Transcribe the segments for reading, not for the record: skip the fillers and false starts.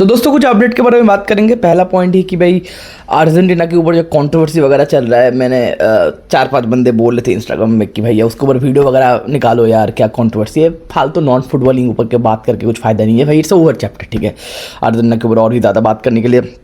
तो दोस्तों कुछ अपडेट के बारे में बात करेंगे। पहला पॉइंट ही कि भाई अर्जेंटीना के ऊपर जो कंट्रोवर्सी वगैरह चल रहा है, मैंने 4-5 बंदे बोल रहे थे इंस्टाग्राम में कि भैया उसके ऊपर वीडियो वगैरह निकालो यार, क्या कंट्रोवर्सी है, फालतू नॉन फुटबॉलिंग ऊपर के बात करके कुछ फ़ायदा नहीं है भाई। इट्स ओवर चैप्टर, ठीक है। अर्जेंटीना के ऊपर और भी ज़्यादा बात करने के लिए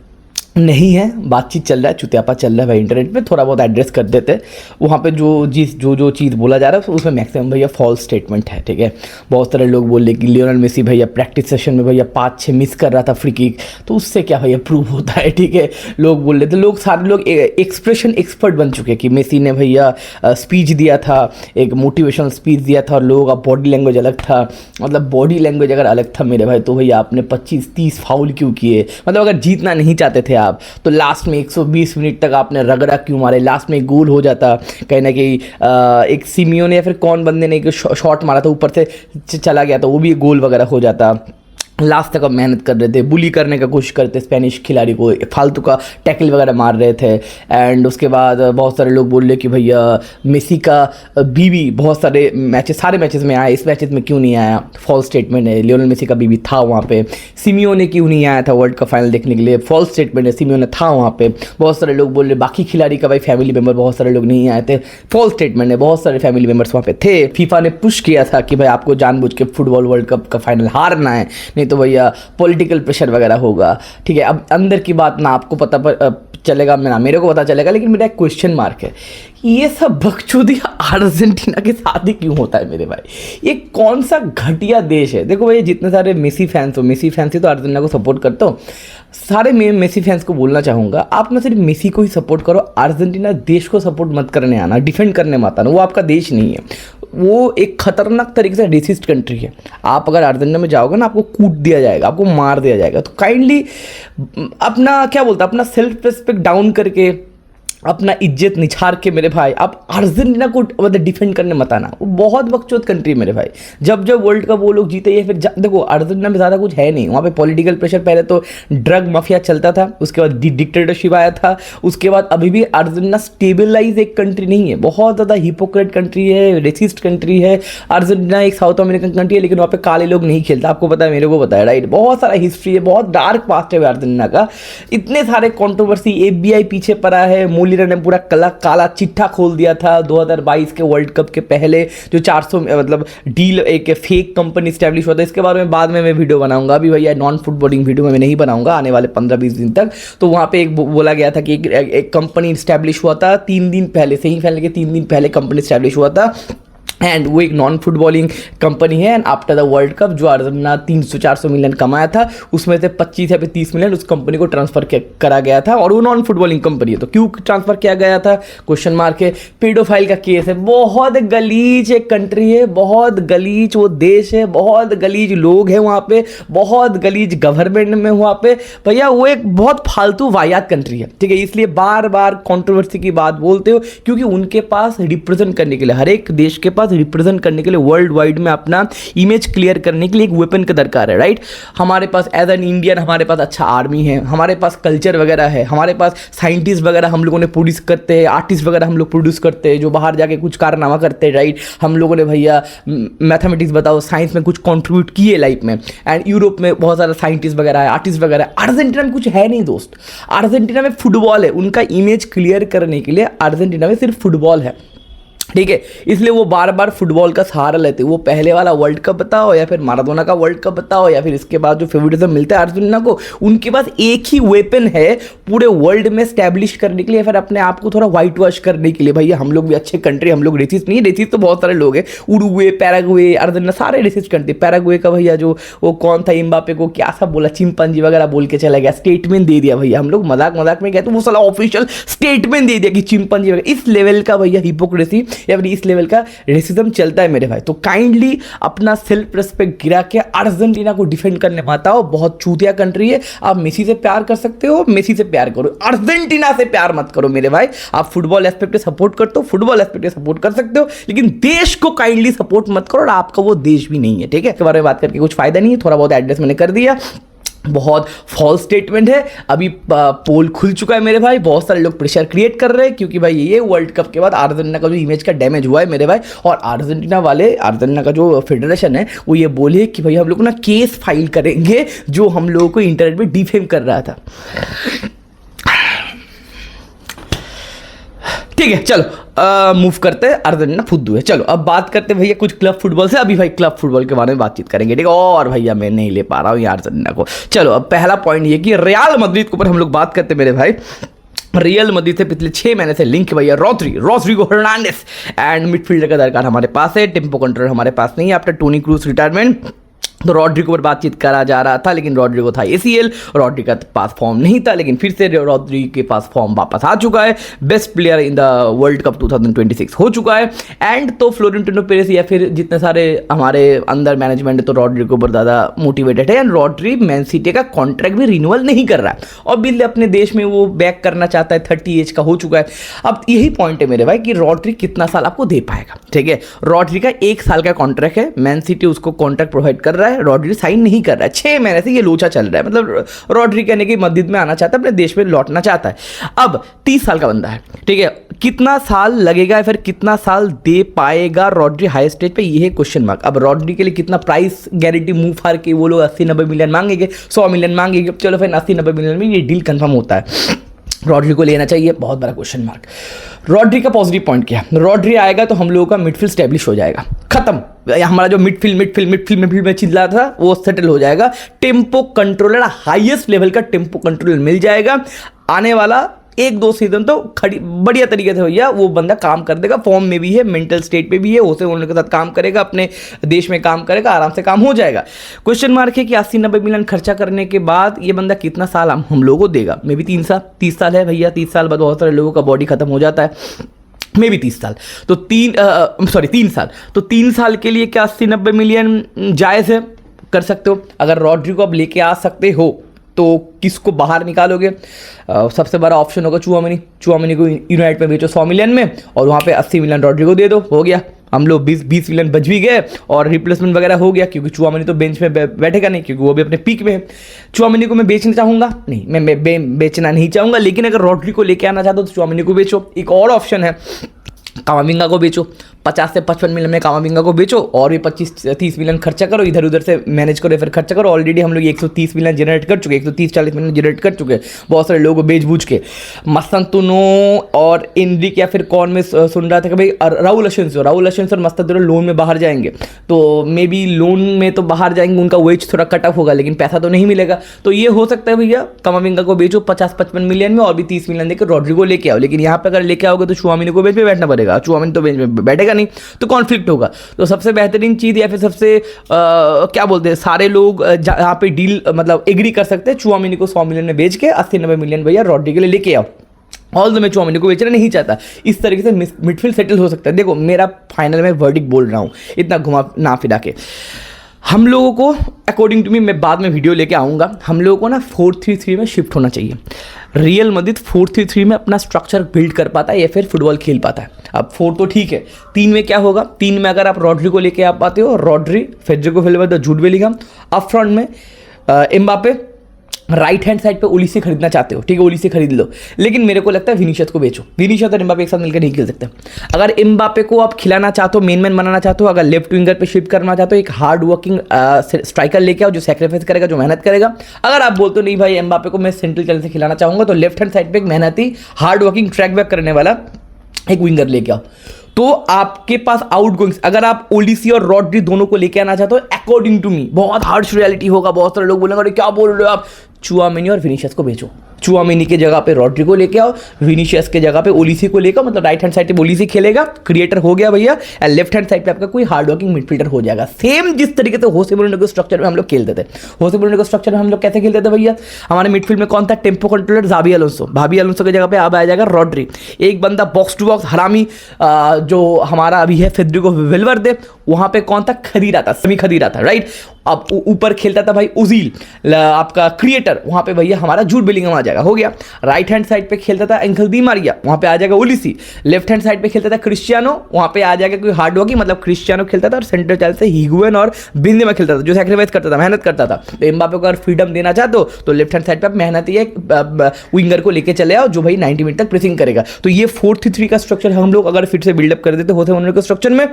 नहीं है, बातचीत चल रहा है, चुतियापा चल रहा है भाई। इंटरनेट पे थोड़ा बहुत एड्रेस कर देते, वहाँ पे जो चीज़ बोला जा रहा है उसमें मैक्सिमम भैया फॉल्स स्टेटमेंट है, ठीक है। बहुत सारे लोग बोल रहे कि लियोनेल मेसी भैया प्रैक्टिस सेशन में भैया 5-6 मिस कर रहा था फ्री किक, तो उससे क्या भैया प्रूव होता है, ठीक है। लोग बोल रहे थे, सारे लोग एक्सप्रेशन एक्सपर्ट बन चुके हैं कि मेसी ने भैया स्पीच दिया था, एक मोटिवेशनल स्पीच दिया था और लोगों का बॉडी लैंग्वेज अलग था। मतलब बॉडी लैंग्वेज अगर अलग था मेरे भाई, तो भैया आपने 25-30 फाउल क्यों किए? मतलब अगर जीतना नहीं चाहते थे आप, तो लास्ट में 120 मिनट तक आपने रगड़ा क्यों मारे? लास्ट में गोल हो जाता कहीं ना कहीं। एक सिमियोने या फिर कौन बंदे ने एक शॉट मारा था ऊपर से चला गया था, वो भी गोल वगैरह हो जाता। लास्ट तक अब मेहनत कर रहे थे, बुली करने का कोशिश करते स्पेनिश खिलाड़ी को, फालतू का टैकल वगैरह मार रहे थे। एंड उसके बाद बहुत सारे लोग बोल रहे कि भैया मेसी का बीवी बहुत सारे मैचेस में आया, इस मैचेस में क्यों नहीं आया? फॉल्स स्टेटमेंट है। लियोनेल मेसी का बीवी था वहाँ पे। सिमियोने क्यों नहीं आया था वर्ल्ड कप फाइनल देखने के लिए? फॉल्स स्टेटमेंट है, सिमियोने था वहाँ पे। बहुत सारे लोग बोल रहे बाकी खिलाड़ी का भाई फैमिली मेम्बर बहुत सारे लोग नहीं आए थे, फॉल्स स्टेटमेंट है, बहुत सारे फैमिली मेम्बर्स वहाँ पे थे। फीफा ने पुश किया था कि भाई आपको जानबूझ के फुटबॉल वर्ल्ड कप का फाइनल हारना है, तो भैया पॉलिटिकल प्रेशर वगैरह होगा, ठीक है। अब अंदर की बात ना आपको पता चलेगा, ना मेरे को पता चलेगा, लेकिन मेरा एक क्वेश्चन मार्क है, ये सब बकचोदी अर्जेंटीना के साथ ही क्यों होता है मेरे भाई? ये कौन सा घटिया देश है? देखो भाई, जितने सारे मेसी फैंस ही तो अर्जेंटीना को सपोर्ट करते हो। सारे मेसी फैंस को बोलना चाहूँगा, आप ना सिर्फ मेसी को ही सपोर्ट करो, अर्जेंटीना देश को सपोर्ट मत करने आना, डिफेंड करने मत आना। वो आपका देश नहीं है, वो एक खतरनाक तरीके से रेसिस्ट कंट्री है। आप अगर अर्जेंटीना में जाओगे ना, आपको कूट दिया जाएगा, आपको मार दिया जाएगा। तो काइंडली अपना क्या बोलता है, अपना सेल्फ रिस्पेक्ट डाउन करके, अपना इज्जत निछार के मेरे भाई आप अर्जेंटीना को मतलब डिफेंड करने मत आना। वो बहुत बकचोद कंट्री है मेरे भाई। जब वर्ल्ड कप वो लोग जीते, या फिर देखो अर्जेंटीना में ज़्यादा कुछ है नहीं, वहाँ पे पॉलिटिकल प्रेशर, पहले तो ड्रग माफिया चलता था, उसके बाद डिक्टेटरशिप आया था, उसके बाद अभी भी अर्जेंटीना स्टेबलाइज एक कंट्री नहीं है, बहुत ज़्यादा हिपोक्रेट कंट्री है, रेसिस्ट कंट्री है। अर्जेंटीना एक साउथ अमेरिकन कंट्री है, लेकिन वहाँ पे काले लोग नहीं खेलते, आपको पता है, मेरे को पता है, राइट। बहुत सारा हिस्ट्री है, बहुत डार्क पास्ट है अर्जेंटीना का। इतने सारे कॉन्ट्रोवर्सी, FBI पीछे पड़ा है, ने पूरा काला चिट्ठा खोल दिया था 2022 के वर्ल्ड कप के पहले, जो 400 मतलब डील एक फेक कंपनी स्टैब्लिश हुआ था। इसके बारे में बाद में मैं वीडियो बनाऊंगा, अभी भैया नॉन फुटबॉलिंग वीडियो में मैं नहीं बनाऊंगा आने वाले 15-20 दिन तक। तो वहाँ पे एक बोला गया था कि एक कंपनी स्टैब्लिश हुआ था 3 दिन पहले, सेमीफाइनल के 3 दिन पहले कंपनी स्टैब्लिश हुआ था, एंड वो एक नॉन फुटबॉलिंग कंपनी है। And after the world cup जो अर्जेंटीना 300-400 मिलियन कमाया था, उसमें से 25 या 30 मिलियन उस कंपनी को ट्रांसफर करा गया था, और वो नॉन फुटबॉलिंग कंपनी है। तो क्यों ट्रांसफर किया गया था? क्वेश्चन मार्क है। पेडोफाइल का केस है। बहुत गलीज एक कंट्री है, बहुत गलीज वो देश है, बहुत गलीज लोग हैं वहाँ पे, बहुत गलीज गवर्नमेंट में वहाँ पे भैया। वो एक बहुत फालतू वाहियात कंट्री है, ठीक है। इसलिए बार बार कंट्रोवर्सी की बात बोलते हो, क्योंकि उनके पास रिप्रेजेंट करने के लिए, हर एक देश के पास रिप्रेजेंट करने के लिए, वर्ल्ड वाइड में अपना इमेज क्लियर करने के लिए एक वेपन का दरकार है, राइट। हमारे पास एज एन इंडियन, हमारे पास अच्छा आर्मी है, हमारे पास कल्चर वगैरह है, हमारे पास साइंटिस्ट वगैरह हम लोगों ने प्रोड्यूस करते हैं, आर्टिस्ट वगैरह हम लोग प्रोड्यूस करते हैं, जो बाहर जाके कुछ कारनामा करते हैं, राइट। हम लोगों ने भैया मैथमेटिक्स बताओ, साइंस में कुछ कॉन्ट्रीब्यूट किए लाइफ में। एंड यूरोप में बहुत सारा साइंटिस्ट वगैरह है, आर्टिस्ट वगैरह है। अर्जेंटीना में कुछ है नहीं दोस्त। अर्जेंटीना में फुटबॉल है, उनका इमेज क्लियर करने के लिए अर्जेंटीना में सिर्फ फुटबॉल है, ठीक है। इसलिए वो बार बार फुटबॉल का सहारा लेते हैं। वो पहले वाला वर्ल्ड कप बताओ, या फिर माराडोना का वर्ल्ड कप बताओ, या फिर इसके बाद जो फेवरेटिज्म मिलता है अर्जेंटीना को, उनके पास एक ही वेपन है पूरे वर्ल्ड में स्टैब्लिश करने के लिए, फिर अपने आप को थोड़ा वाइट वॉश करने के लिए। भैया हम लोग भी अच्छे कंट्री, हम लोग रेसिस्ट नहीं है। रेसिस्ट तो बहुत सारे लोग हैं, उरुग्वे, पैराग्वे, अर्जेंटीना सारे रेसिस्ट कंट्री। पैराग्वे का भैया जो वो कौन था, एम्बापे को क्या सब बोला, चिंपांजी वगैरह बोल के चला गया, स्टेटमेंट दे दिया भैया। हम लोग मजाक मजाक में कहते, वो साला ऑफिशियल स्टेटमेंट दे दिया कि चिंपांजी वगैरह। इस लेवल का भैया हिपोक्रेसी या फिर इस लेवल का रेसिज्म चलता है मेरे भाई। तो काइंडली अपना सेल्फ रिस्पेक्ट गिरा के अर्जेंटीना को डिफेंड करने मत आओ, बहुत चूतिया कंट्री है। आप मेसी से प्यार कर सकते हो, मेसी से प्यार करो, अर्जेंटीना से प्यार मत करो मेरे भाई। आप फुटबॉल एस्पेक्ट पे सपोर्ट करते हो, फुटबॉल एस्पेक्ट पे सपोर्ट कर सकते हो, लेकिन देश को काइंडली सपोर्ट मत करो, और आपका वो देश भी नहीं है, ठीक है। इसके बारे में बात करके कुछ फायदा नहीं है, थोड़ा बहुत एड्रेस मैंने कर दिया। बहुत फॉल्स स्टेटमेंट है। अभी पोल खुल चुका है मेरे भाई, बहुत सारे लोग प्रेशर क्रिएट कर रहे हैं क्योंकि भाई ये वर्ल्ड कप के बाद अर्जेंटीना का जो इमेज का डैमेज हुआ है मेरे भाई, और अर्जेंटीना का जो फेडरेशन है वो ये बोले कि भाई हम लोग ना केस फाइल करेंगे जो हम लोगों को इंटरनेट में डिफेम कर रहा था। ठीक है चलो मूव करते हैं, अर्जेंटीना फुद्दू है। चलो अब बात करते हैं भैया कुछ क्लब फुटबॉल से। अभी भाई क्लब फुटबॉल के बारे में बातचीत करेंगे, ठीक है। और भैया मैं नहीं ले पा रहा हूँ यार अर्जेंटीना को। चलो अब पहला पॉइंट ये कि रियल मैड्रिड के ऊपर हम लोग बात करते हैं मेरे भाई। रियल मैड्रिड से पिछले 6 महीने से लिंक भैया रोड्रिगो हर्नांडेस एंड मिडफील्डर का दरकार हमारे पास है, टेम्पो कंट्रोलर हमारे पास नहीं है आफ्टर टोनी क्रूज रिटायरमेंट। तो रॉड्रिगो पर बातचीत करा जा रहा था, लेकिन रॉड्रिगो था ACL, रॉड्रिगो के पास फॉर्म नहीं था, लेकिन फिर से रॉड्रिगो के पास फॉर्म वापस आ चुका है। Best player in the world cup 2026 हो चुका है। एंड तो फ्लोरेंटिनो पेरेस या फिर जितने सारे हमारे अंदर मैनेजमेंट है तो रॉड्रिगो पर ज़्यादा मोटिवेटेड है। एंड रॉड्रिगो मैन सिटी का कॉन्ट्रैक्ट भी रिन्यूअल नहीं कर रहा है और बिल अपने देश में वो बैक करना चाहता है, 30 एज का हो चुका है। अब यही पॉइंट है मेरे भाई कि रॉड्रिगो कितना साल आपको दे पाएगा, ठीक है। रॉड्रिगो का 1 साल का कॉन्ट्रैक्ट है, मैन सिटी उसको कॉन्ट्रैक्ट प्रोवाइड कर रहा है, रॉड्रिगो साइन नहीं कर रहा है। 6 महीने से ये लोचा चल रहा है, मतलब रॉड्रिगो कहने की मस्जिद में आना चाहता है, अपने देश में लौटना चाहता है। अब 30 साल का बंदा है, ठीक है। कितना साल लगेगा फिर कितना साल दे पाएगा रॉड्रिगो हाई स्टेज पे, ये है क्वेश्चन मार्क। अब रॉड्रिगो के लिए कितना प्राइस गारंटी मूव हार के वो लोग 80-90 मिलियन मांगेंगे, 100 मिलियन मांगेंगे। चलो फिर 80-90 मिलियन में ये डील कंफर्म होता है, रॉड्रिगो को लेना चाहिए, बहुत बड़ा क्वेश्चन मार्क। रॉड्रिगो का पॉजिटिव पॉइंट क्या है, रॉड्रिगो आएगा तो हम लोगों का मिडफील्ड स्टैब्लिश हो जाएगा, खत्म। हमारा जो मिडफील्ड में चिल्ला था वो सेटल हो जाएगा। टेम्पो कंट्रोलर, हाईएस्ट लेवल का टेम्पो कंट्रोलर मिल जाएगा। आने वाला 1-2 सीजन तो खड़ी बढ़िया तरीके से भैया वो बंदा काम कर देगा, फॉर्म में भी है, मेंटल स्टेट पे भी है, उसे उनके साथ काम करेगा, अपने देश में काम करेगा, आराम से काम हो जाएगा। क्वेश्चन मार्क है कि 80-90 मिलियन खर्चा करने के बाद ये बंदा कितना साल हम लोगों को देगा। मे भी 30 साल है भैया, 30 साल बाद बहुत सारे लोगों का बॉडी खत्म हो जाता है, मे भी 30 साल तो 3 साल तो 3 साल के लिए क्या 80-90 मिलियन जायज़ है, कर सकते हो। अगर रॉड्रिगो अब लेके आ सकते हो तो किसको बाहर निकालोगे? सबसे बड़ा ऑप्शन होगा चुआमेनी को यूनाइटेड में बेचो 100 मिलियन में और वहाँ पे 80 मिलियन रॉड्रिगो दे दो, हो गया। हम लोग 20 मिलियन बच भी गए और रिप्लेसमेंट वगैरह हो गया, क्योंकि चुआमेनी तो बेंच में बैठेगा नहीं, क्योंकि वो भी अपने पीक में है। चुआमेनी को मैं बेचना चाहूँगा नहीं, मैं बेचना नहीं चाहूँगा, लेकिन अगर रॉड्रिगो को लेके आना चाहते हो तो चुआमेनी को बेचो। एक और ऑप्शन है, कामाविंगा को बेचो, 50 से 55 मिलियन में कामाविंगा को बेचो और भी 25-30 मिलियन खर्चा करो, इधर उधर से मैनेज करो, फिर खर्चा करो। ऑलरेडी हम लोग 130 मिलियन जनरेट कर चुके, 130-40 मिलियन जनरेट कर चुके बहुत सारे लोगों को बेच बूझ के। मस्तंतुनो और एनरिक या फिर कौन में सुन रहा था कि भाई राहुल अशेंसो और मस्तंतुनो लोन में बाहर जाएंगे, तो मे बी लोन में तो बाहर जाएंगे, उनका वेज थोड़ा कट ऑफ होगा, लेकिन पैसा तो नहीं मिलेगा। तो ये हो सकता है भैया कामाविंगा को बेचो 50-55 मिलियन में और भी 30 मिलियन देकर रॉड्रिगो लेके आओ। लेकिन यहाँ पर अगर लेके आओगे तो चुआमेनी को बेंच पे बैठना पड़ेगा, चुआमेनी तो बेंच में बैठेगा नहीं, तो कॉन्फ्लिक्ट होगा। तो सबसे बेहतरीन चीज़ या फिर सबसे क्या बोलते हैं, सारे लोग यहाँ पे डील मतलब एग्री कर सकते हैं, चुआमेनी को 100 मिलियन में बेच के 80-90 मिलियन भैया रॉड्रिगो के लिए लेके आओ। ऑल तो मैं चुआमेनी को बेचना नहीं चाहता, इस तरीके से मिडफील्ड सेटल हो सकता है। देखो मेरा फाइनल में वर्डिक्ट बोल रहा हूँ, इतना घुमा ना फिरा के। हम लोगों को अकॉर्डिंग टू मी, मैं बाद में वीडियो लेके आऊँगा, हम लोगों को ना 4-3-3 में शिफ्ट होना चाहिए। रियल मैड्रिड 4-3-3 में अपना स्ट्रक्चर बिल्ड कर पाता है या फिर फुटबॉल खेल पाता है। अब 4 तो ठीक है, 3 में क्या होगा? 3 में अगर आप रॉड्रिगो लेके आ पाते हो, Federico Valverde, Jude Bellingham, up front में एम्बापे, राइट हैंड साइड पे ओलिसे खरीदना चाहते हो, ठीक है, ओलिसे खरीद लो। लेकिन मेरे को लगता है विनीशियस को बेचो, विनीशियस और एम्बापे एक साथ मिलकर नहीं खेल सकते। अगर एम्बापे को आप खिलाना चाहते हो, मेन बनाना चाहते हो, अगर लेफ्ट विंगर पे शिफ्ट करना चाहते हो, एक हार्ड वर्किंग स्ट्राइकर लेके आओ जो सेक्रीफाइस करेगा, जो मेहनत करेगा। अगर आप बोलते हो नहीं भाई एम्बापे को मैं सेंट्रल चैनल से खिलाना चाहूंगा, तो लेफ्ट हैंड साइड पे एक मेहनती हार्ड वर्किंग ट्रैक बैक करने वाला एक विंगर लेके आओ। तो आपके पास आउट गोइंग, अगर आप ओलिसी और रॉड्री दोनों को लेके आना चाहते हो, अकॉर्डिंग टू मी बहुत हार्श रियलिटी होगा, बहुत सारे लोग बोलेंगे अरे क्या बोल रहे हो आप, चुआमेनी और विनीशियस को बेचो। चुआमेनी के जगह पे रॉड्रिगो लेके आओ, विनीशियस के जगह पे ओलिसी को लेकर, मतलब राइट हैंड साइड पे ओलिसी खेलेगा, क्रिएटर हो गया भैया, एंड लेफ्ट हैंड साइड पे आपका कोई हार्ड वर्किंग मिडफील्डर हो जाएगा। सेम जिस तरीके से होसे मोरिनो के स्ट्रक्चर में हम लोग खेलते थे। होसे मोरिनो के स्ट्रक्चर में हम लोग कैसे खेलते थे भैया? हमारे मिडफील्ड में कौन था? टेम्पो कंट्रोलर जावी अलोंसो की जगह पे अब आ जाएगा रॉड्री। एक बंदा बॉक्स टू बॉक्स हरामी जो हमारा अभी है फेडेरिको वेल्वेर्दे, वहां पे कौन था? खदीरा था, समी खदीरा था, राइट। अब ऊपर खेलता था भाई उजील आपका क्रिएटर, वहां पे भैया हमारा जूड बेलिंगम आ जाएगा, हो गया। राइट हैंड साइड पे खेलता था एंखल दी मारिया, वहां पे आ जाएगा ओलिसी। लेफ्ट हैंड साइड पे खेलता था क्रिस्टियानो, वहां पे आ जाएगा कोई हार्ड वर्की, मतलब क्रिस्टियानो खेलता था। और सेंटर चाइल्ड से हिगुएन और बेंजेमा खेलता था, जो सैक्रिफाइस करता था, मेहनत करता था। तो एम्बापे को अगर फ्रीडम देना चाहते हो तो लेफ्ट हैंड साइड पे आप मेहनती एक विंगर को लेके चले आओ जो भाई 90 मिनट तक प्रेसिंग करेगा। तो ये 4-3-3 का स्ट्रक्चर हम लोग अगर फिर से बिल्डअप कर देते होते उन्होंने स्ट्रक्चर में,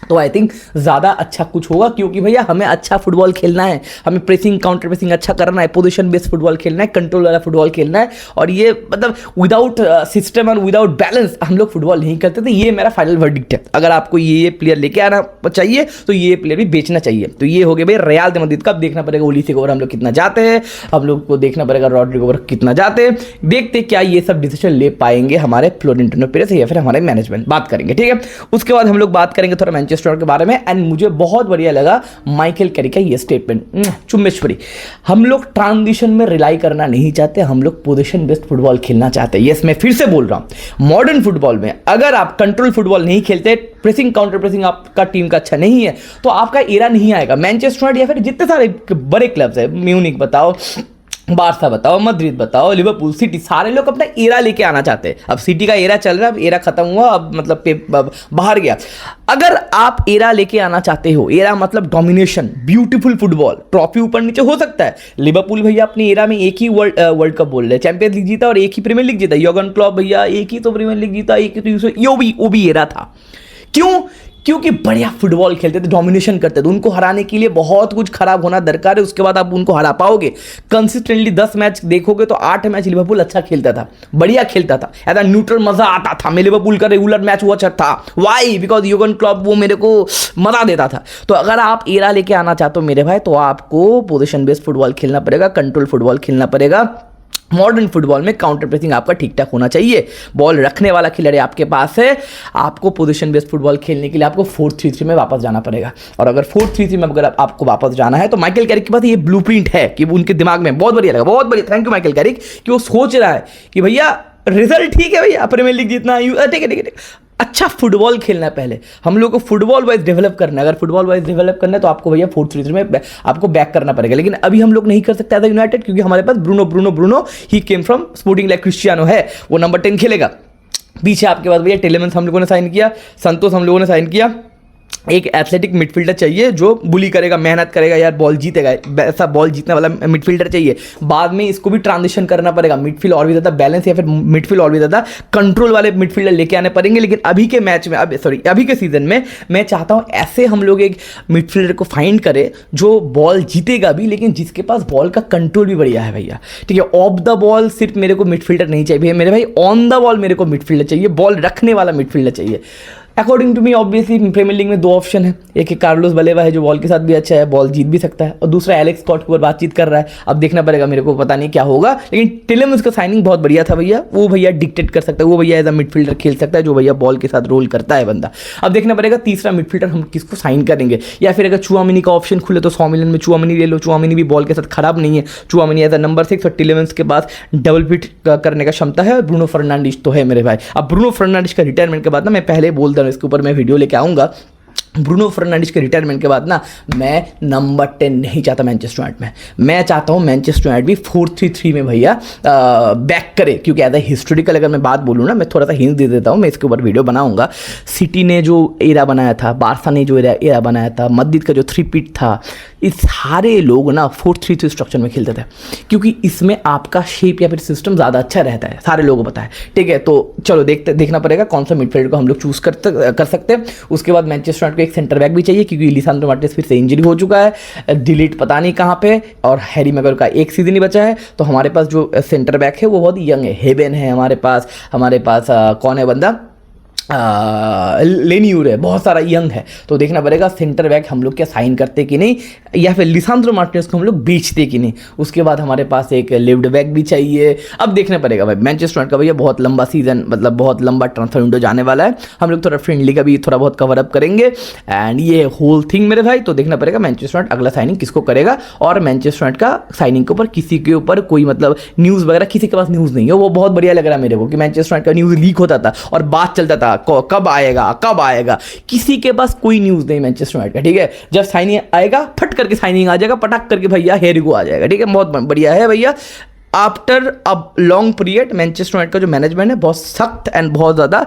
तो आई थिंक ज़्यादा अच्छा कुछ होगा। क्योंकि भैया हमें अच्छा फुटबॉल खेलना है, हमें प्रेसिंग काउंटर प्रेसिंग अच्छा करना है, पोजीशन बेस्ड फुटबॉल खेलना है, कंट्रोल वाला फुटबॉल खेलना है। और ये मतलब विदाउट सिस्टम और विदाउट बैलेंस हम लोग फुटबॉल नहीं करते थे। ये मेरा फाइनल वर्डिक्ट है। अगर आपको ये प्लेयर लेके आना चाहिए तो ये प्लेयर भी बेचना चाहिए। तो ये हो गया भाई रियाल दे मद्रिद का। अब देखना पड़ेगा ओलिसे को ओवर हम लोग कितना जाते हैं, हम लोग को देखना पड़ेगा रॉड्रिगो ओवर कितना जाते हैं। देखते क्या ये सब डिसीजन ले पाएंगे हमारे फ्लोरेंटिनो पेरेस या फिर हमारे मैनेजमेंट, बात करेंगे, ठीक है। उसके बाद हम लोग बात करेंगे थोड़ा मैनचेस्टर के बारे में। एंड मुझे बहुत बढ़िया लगा माइकल कैरिक का ये स्टेटमेंट, चुम्बेश्वरी। हम लोग ट्रांजिशन में रिलाई करना नहीं चाहते, हम लोग पोजीशन बेस्ड फुटबॉल खेलना चाहते हैं। यस, मैं फिर से बोल रहा हूं, मॉडर्न फुटबॉल में अगर आप कंट्रोल फुटबॉल नहीं खेलते, प्रेसिंग काउंटर प्रेसिंग आपका टीम का अच्छा नहीं है, तो आपका एरा नहीं आएगा। मैनचेस्टर यूनाइटेड या फिर जितने सारे बड़े क्लब्स है, म्यूनिक बताओ, बार्सा बताओ, मद्रिद बताओ, लिवरपूल, सिटी, सारे लोग अपना एरा लेके आना चाहते हैं। अब सिटी का एरा चल रहा है, अब एरा खत्म हुआ, अब मतलब बाहर गया। अगर आप एरा लेके आना चाहते हो, एरा मतलब डोमिनेशन, ब्यूटीफुल फुटबॉल, ट्रॉफी ऊपर नीचे हो सकता है। लिवरपूल भैया अपने एरा में एक ही वर्ल्ड कप बोल रहे हैं, चैंपियंस लीग जीता और एक ही प्रीमियर लीग जीता। योर्गन क्लॉप भैया एक ही तो प्रीमियर लीग जीता, एक ही तो वो भी एरा था। क्यों? क्योंकि बढ़िया फुटबॉल खेलते थे, डोमिनेशन करते थे। उनको हराने के लिए बहुत कुछ खराब होना दरकार है, उसके बाद आप उनको हरा पाओगे। कंसिस्टेंटली 10 मैच देखोगे तो 8 मैच लिवरपूल अच्छा खेलता था, बढ़िया खेलता था, ऐसा न्यूट्रल मजा आता था। मैं लिवरपूल का रेगुलर मैच वो अच्छा था। वाई? बिकॉज योर्गन क्लॉप वो मेरे को मजा देता था। तो अगर आप एरा लेके आना चाहते हो मेरे भाई, तो आपको पोजीशन बेस्ड फुटबॉल खेलना पड़ेगा, कंट्रोल फुटबॉल खेलना पड़ेगा। मॉडर्न फुटबॉल में काउंटर प्रेसिंग आपका ठीक ठाक होना चाहिए, बॉल रखने वाला खिलाड़ी आपके पास है। आपको पोजीशन बेस्ड फुटबॉल खेलने के लिए आपको 4-3-3 में वापस जाना पड़ेगा। और अगर 4-3-3 में अगर आपको वापस जाना है तो माइकल कैरिक के पास ये ब्लूप्रिंट है कि उनके दिमाग में, बहुत बढ़िया लगा, बहुत बढ़िया, थैंक यू माइकल कैरिक, कि वो सोच रहा है कि भैया रिजल्ट ठीक है भैया, प्रीमियर लीग जीतना, ठीक है, अच्छा फुटबॉल खेलना है। पहले हम लोग को फुटबॉल वाइज डेवलप करना है। अगर फुटबॉल वाइज डेवलप करना है तो आपको भैया 4-3-3 में आपको बैक करना पड़ेगा। लेकिन अभी हम लोग नहीं कर सकते एज यूनाइटेड, क्योंकि हमारे पास ब्रूनो ही came from Sporting like Cristiano है, वो नंबर 10 खेलेगा। पीछे आपके पास भैया टेलेमेंस हम लोगों ने साइन किया, संतोष हम लोगों ने साइन किया। एक एथलेटिक मिडफील्डर चाहिए जो बुली करेगा, मेहनत करेगा, यार बॉल जीतेगा, ऐसा बॉल जीतने वाला मिडफील्डर चाहिए। बाद में इसको भी ट्रांजिशन करना पड़ेगा, मिडफील्ड और भी ज़्यादा बैलेंस या फिर मिडफील्ड और भी ज़्यादा कंट्रोल वाले मिडफील्डर लेके आने पड़ेंगे। लेकिन अभी के मैच में, अभी के सीजन में मैं चाहता हूँ ऐसे हम लोग एक मिडफील्डर को फाइंड करें जो बॉल जीतेगा भी, लेकिन जिसके पास बॉल का कंट्रोल भी बढ़िया है भैया, ठीक है। ऑफ द बॉल सिर्फ मेरे को मिडफील्डर नहीं चाहिए भैया, मेरे भाई ऑन द बॉल मेरे को मिडफील्डर चाहिए, बॉल रखने वाला मिडफील्डर चाहिए। According to me obviously premier league में 2 ऑप्शन है, एक कार्लोस बलेवा है जो बॉल के साथ भी अच्छा है, बॉल जीत भी सकता है, और दूसरा एलेक्स स्कॉट के ऊपर बातचीत कर रहा है। अब देखना पड़ेगा, मेरे को पता नहीं क्या होगा। लेकिन टिलेमेंस का साइनिंग बहुत बढ़िया था भैया, वो भैया डिक्टेट कर सकता है, वो भैया एज अ मिडफील्डर खेल सकता है, जो भैया बॉल के साथ रोल करता है बंदा। अब देखना पड़ेगा तीसरा मिडफील्डर हम किसको साइन करेंगे, या फिर अगर चुआमिनी का ऑप्शन खुले तो 100 मिलियन में चुआमिनी ले लो। चुआमिनी भी बॉल के साथ खराब नहीं है, चुआमिनी एज अ नंबर 6 और टिलेमेंस के पास डबल फिट करने का क्षमता है। ब्रूनो फर्नांडिस तो है मेरे भाई। अब ब्रूनो फर्नांडिस का रिटायरमेंट के बाद ना, मैं पहले बोल रहा हूँ, इसके ऊपर मैं वीडियो लेके आऊँगा। ब्रूनो फर्नांडिस के रिटायरमेंट के बाद ना, मैं नंबर 10 नहीं चाहता मैनचेस्टर यूनाइटेड में। मैं चाहता हूँ मैनचेस्टर यूनाइटेड भी 4-3-3 में भैया बैक करे। क्योंकि एज ए हिस्टोरिकल अगर मैं बात बोलूँ ना, मैं थोड़ा सा हिंट दे देता हूँ, मैं इसके ऊपर वीडियो बनाऊंगा। सिटी ने जो एरा बनाया था, बार्सा ने जो एरा बनाया था, मद्रिद का जो 3-पिट था, इस सारे लोग ना 4-3-3 स्ट्रक्चर में खेलते थे, क्योंकि इसमें आपका शेप या फिर सिस्टम ज़्यादा अच्छा रहता है, सारे लोगों को पता है, ठीक है। तो चलो देखना पड़ेगा कौन सा मिडफील्ड को हम लोग चूज कर सकते हैं। उसके बाद मैनचेस्टर यूनाइटेड को एक सेंटर बैक भी चाहिए, क्योंकि लिसांड्रो मार्टिनेज फिर से इंजरी हो चुका है, डिलीट पता नहीं कहाँ पे, और हैरी मैगुआयर का एक सीजन ही बचा है। तो हमारे पास जो सेंटर बैक है वो बहुत यंग है, हेबेन है हमारे पास कौन है बंदा, लेनियूर है, बहुत सारा यंग है। तो देखना पड़ेगा सेंटर बैक हम लोग क्या साइन करते कि नहीं, या फिर लिसांड्रो मार्टिनेज को हम लोग बेचते कि नहीं। उसके बाद हमारे पास एक लेफ्ट बैक भी चाहिए। अब देखना पड़ेगा भाई, मैनचेस्टर यूनाइटेड का भैया बहुत लंबा सीजन, मतलब बहुत लंबा ट्रांसफर विंडो जाने वाला है। हम लोग थोड़ा फ्रेंडली का भी थोड़ा बहुत कवर अप करेंगे, एंड ये होल थिंग मेरे भाई। तो देखना पड़ेगा मैनचेस्टर यूनाइटेड अगला साइनिंग किसको करेगा, और मैनचेस्टर यूनाइटेड का साइनिंग के ऊपर किसी के ऊपर कोई मतलब न्यूज़ वगैरह किसी के पास न्यूज़ नहीं है। वो बहुत बढ़िया लग रहा है मेरे को कि मैनचेस्टर यूनाइटेड का न्यूज़ लीक होता था और बात चलता था कब आएगा कब आएगा, किसी के पास कोई न्यूज़ नहीं मैनचेस्टर यूनाइटेड का, ठीक है। जब साइनिंग आएगा फट करके साइनिंग आ जाएगा, पटक करके भैया हेरिगो आ जाएगा, ठीक है। बहुत बढ़िया है भैया। After a long period Manchester United का जो मैनेजमेंट है बहुत सख्त एंड बहुत ज़्यादा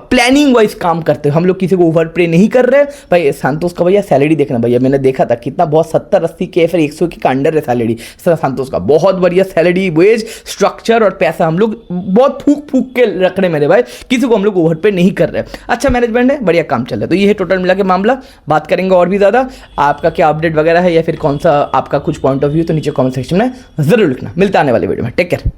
प्लानिंग वाइज काम करते हैं। हम लोग किसी को ओवर पे नहीं कर रहे भाई। सांतोस का भैया सैलरी देखना भैया, मैंने देखा था कितना, बहुत 70-80 के फिर 100 के अंडर है सैलरी सांतोस का। बहुत बढ़िया सैलरी, वेज स्ट्रक्चर और पैसा हम लोग बहुत फूक फूक के रख रहे हैं मेरे भाई, किसी को हम लोग ओवर पे नहीं कर रहे। अच्छा मैनेजमेंट है, बढ़िया काम चल रहा है। तो ये है टोटल मिला के मामला। बात करेंगे और भी ज़्यादा, आपका क्या अपडेट वगैरह है या फिर कौन सा आपका कुछ पॉइंट ऑफ व्यू, तो नीचे कॉमेंट सेक्शन में जरूर लिखना। मिलता आने वाले वीडियो में, टेक केयर।